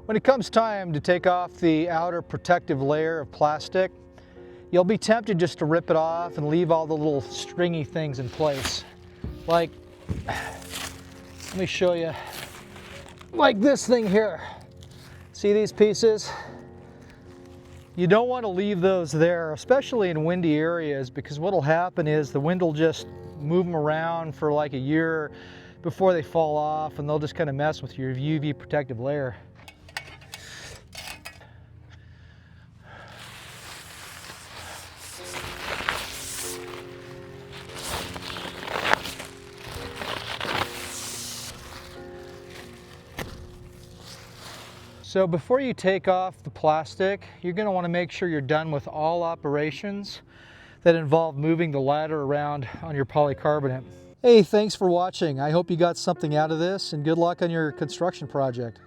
When it comes time to take off the outer protective layer of plastic, you'll be tempted just to rip it off and leave all the little stringy things in place. Like, let me show you, like this thing here. See these pieces? You don't want to leave those there, especially in windy areas, because what'll happen is the wind will just move them around for like a year before they fall off, and they'll just kind of mess with your UV protective layer. So before you take off the plastic, you're going to want to make sure you're done with all operations that involve moving the ladder around on your polycarbonate. Hey, thanks for watching. I hope you got something out of this, and good luck on your construction project.